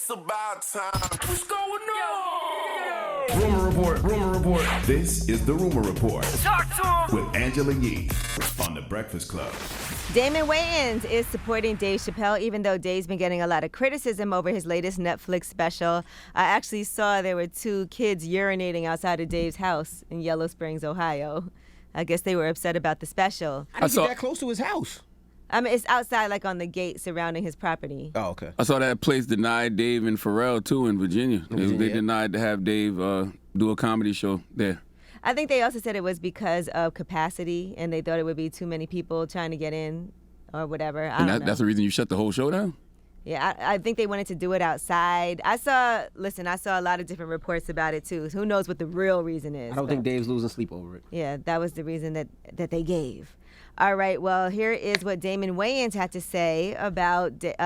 It's about time. What's going on? Rumor report, rumor report. This is the Rumor Report. Talk to him. With Angela Yee on The Breakfast Club. Damon Wayans is supporting Dave Chappelle, even though Dave's been getting a lot of criticism over his latest Netflix special. I actually saw there were 2 kids urinating outside of Dave's house in Yellow Springs, Ohio. I guess they were upset about the special. I didn't get that close to his house. I mean, it's outside, like on the gate surrounding his property. Oh, okay. I saw that place denied Dave and Pharrell, too, in Virginia. They denied to have Dave do a comedy show there. I think they also said it was because of capacity, and they thought it would be too many people trying to get in or whatever. I don't know. That's the reason you shut the whole show down? Yeah, I think they wanted to do it outside. I saw a lot of different reports about it, too. Who knows what the real reason is. I don't think Dave's losing sleep over it. Yeah, that was the reason that they gave. All right, well, here is what Damon Wayans had to say about Dave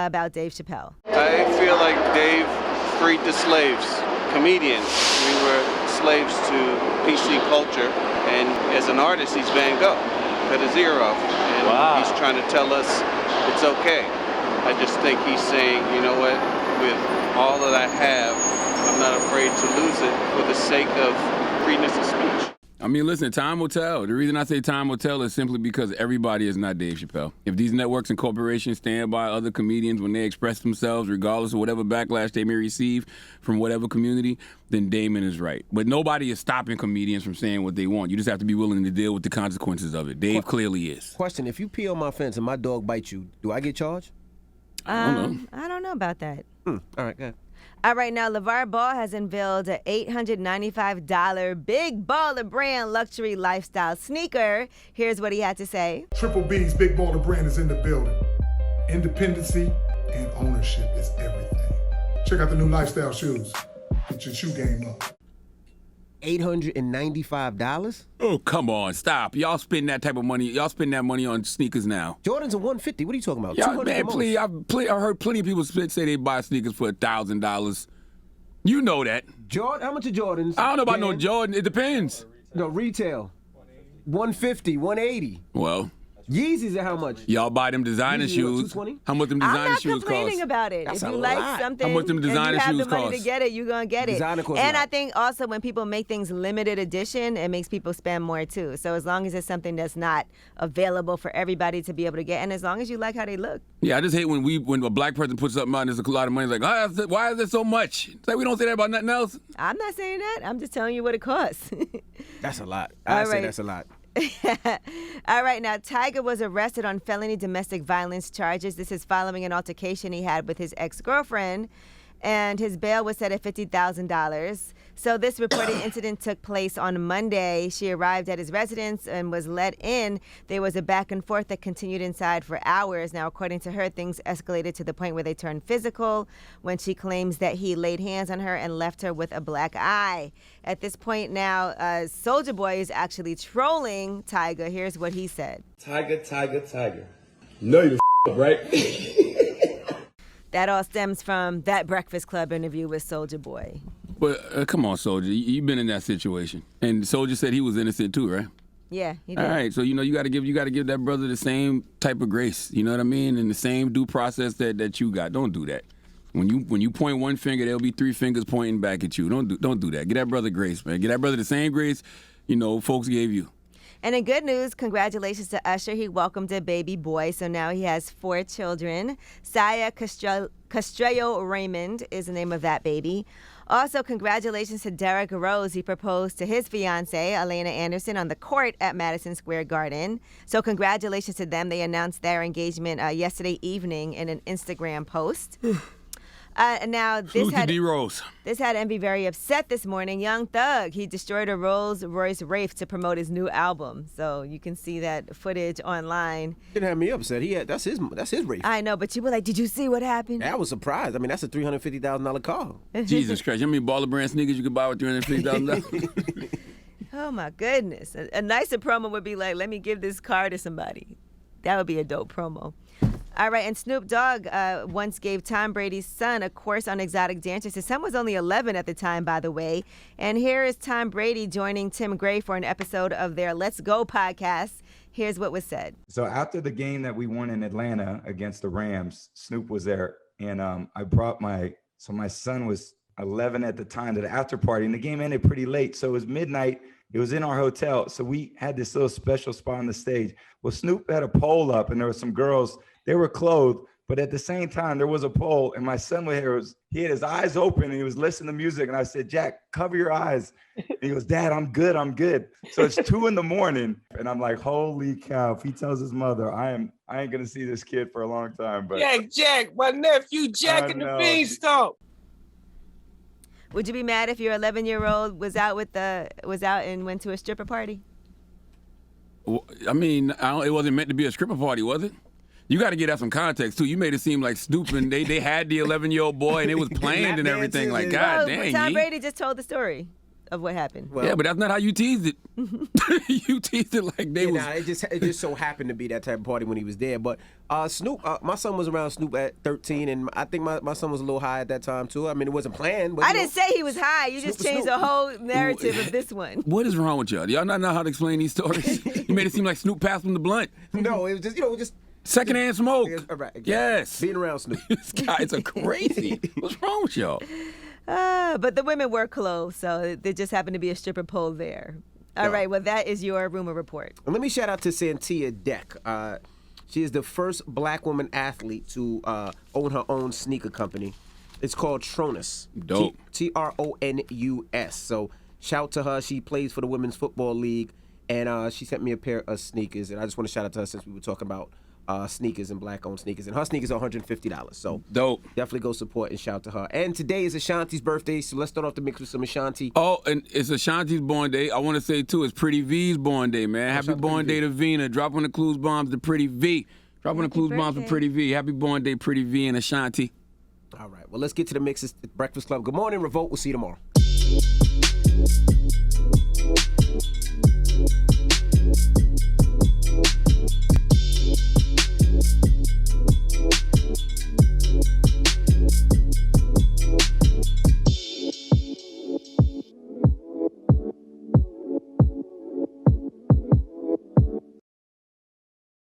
Chappelle. I feel like Dave freed the slaves, comedians. We were slaves to PC culture, and as an artist, he's Van Gogh, cut his ear off, and he's trying to tell us it's okay. I just think he's saying, you know what, with all that I have, I'm not afraid to lose it for the sake of freeness of speech. I mean, listen, time will tell. The reason I say time will tell is simply because everybody is not Dave Chappelle. If these networks and corporations stand by other comedians when they express themselves, regardless of whatever backlash they may receive from whatever community, then Damon is right. But nobody is stopping comedians from saying what they want. You just have to be willing to deal with the consequences of it. Dave clearly is. Question, if you pee on my fence and my dog bites you, do I get charged? I don't know. I don't know about that. All right, go ahead. All right, now, LeVar Ball has unveiled an $895 Big Baller brand luxury lifestyle sneaker. Here's what he had to say. Triple B's Big Baller brand is in the building. Independency and ownership is everything. Check out the new lifestyle shoes. Get your shoe game up. $895? Oh, come on, stop. Y'all spend that type of money. Y'all spend that money on sneakers now. Jordan's a $150. What are you talking about? Y'all, man, please, I've heard plenty of people say they buy sneakers for $1,000. You know that. Jordan, how much are Jordans? I don't know about no Jordan. It depends. No, retail. $150, $180. Well, Yeezys are how much? y'all buy them designer Yeezys, shoes. $220? How much them designer shoes cost? I'm not complaining about it. That's if you a like lot. something How much them designer and you have shoes the money cost? to get it, you're going to get it. Designer costs a And lot. I think also when people make things limited edition, it makes people spend more too. So as long as it's something that's not available for everybody to be able to get, and as long as you like how they look. Yeah, I just hate when a black person puts something out and there's a lot of money. It's like, why is there so much? It's like we don't say that about nothing else. I'm not saying that. I'm just telling you what it costs. That's a lot. All I say right. that's a lot. All right, now Tyga was arrested on felony domestic violence charges. This is following an altercation he had with his ex-girlfriend, and his bail was set at $50,000. So this reported incident took place on Monday. She arrived at his residence and was let in. There was a back and forth that continued inside for hours. Now, according to her, things escalated to the point where they turned physical when she claims that he laid hands on her and left her with a black eye. At this point now, Soulja Boy is actually trolling Tyga. Here's what he said. Tyga. Know you right? That all stems from that Breakfast Club interview with Soulja Boy. But come on, Soulja, you've been in that situation, and Soulja said he was innocent too, right? Yeah, he did. All right, so you got to give that brother the same type of grace, you know what I mean, and the same due process that you got. Don't do that. When you point one finger, there'll be 3 fingers pointing back at you. Don't do that. Give that brother grace, man. Give that brother the same grace, folks gave you. And in good news, congratulations to Usher. He welcomed a baby boy, so now he has 4 children. Saya Castrello Raymond is the name of that baby. Also, congratulations to Derrick Rose. He proposed to his fiancée, Elena Anderson, on the court at Madison Square Garden. So congratulations to them. They announced their engagement yesterday evening in an Instagram post. Now, this had Envy very upset this morning. Young Thug, he destroyed a Rolls-Royce Wraith to promote his new album. So you can see that footage online. Didn't have me upset. That's his Wraith. I know, but you were like, did you see what happened? I was surprised. I mean, that's a $350,000 car. Jesus Christ. How many baller brand sneakers you could buy with $350,000? Oh, my goodness. A nicer promo would be like, let me give this car to somebody. That would be a dope promo. All right, and Snoop Dogg once gave Tom Brady's son a course on exotic dancers. His son was only 11 at the time, by the way. And here is Tom Brady joining Tim Gray for an episode of their Let's Go podcast. Here's what was said. So after the game that we won in Atlanta against the Rams, Snoop was there. And I brought my So my son was 11 at the time to the after party, and the game ended pretty late. So it was midnight. It was in our hotel. So we had this little special spot on the stage. Well, Snoop had a pole up, and there were some girls. They were clothed, but at the same time, there was a pole, and my son he had his eyes open, and he was listening to music. And I said, Jack, cover your eyes. And he goes, Dad, I'm good. So it's 2 a.m, and I'm like, holy cow. If he tells his mother, I ain't gonna see this kid for a long time. But Jack, my nephew, Jack and the Beanstalk. Would you be mad if your 11-year-old was out and went to a stripper party? Well, I mean, it wasn't meant to be a stripper party, was it? You got to get that some context too. You made it seem like Snoop and they had the 11-year-old boy and it was planned and everything. Like, God dang. Tom Brady just told the story of what happened. Well, yeah, but that's not how you teased it. You teased it like they was. Nah, it just so happened to be that type of party when he was there. But Snoop, my son was around Snoop at 13, and I think my son was a little high at that time too. I mean, it wasn't planned. But I didn't say he was high. You just changed the whole narrative of this one. What is wrong with y'all? Do y'all not know how to explain these stories? You made it seem like Snoop passed him the blunt. No, it was just. Secondhand smoke. Right, exactly. Yes. Being around Snoop. This guys are crazy. What's wrong with y'all? But the women were clothed, so there just happened to be a stripper pole there. All right, well, that is your rumor report. And let me shout out to Santia Deck. She is the first black woman athlete to own her own sneaker company. It's called Tronus. Dope. Tronus. So shout to her. She plays for the Women's Football League, and she sent me a pair of sneakers, and I just want to shout out to her since we were talking about sneakers and black-owned sneakers. And her sneakers are $150. So dope. Definitely go support and shout to her. And today is Ashanti's birthday, so let's start off the mix with some Ashanti. Oh, and it's Ashanti's born day. I want to say, too, it's Pretty V's born day, man. Happy born day to Vina. Drop on the clues bombs to Pretty V. Drop on the clues bombs for Pretty V. Happy born day, Pretty V and Ashanti. All right, well, let's get to the mix. It's Breakfast Club. Good morning, Revolt. We'll see you tomorrow.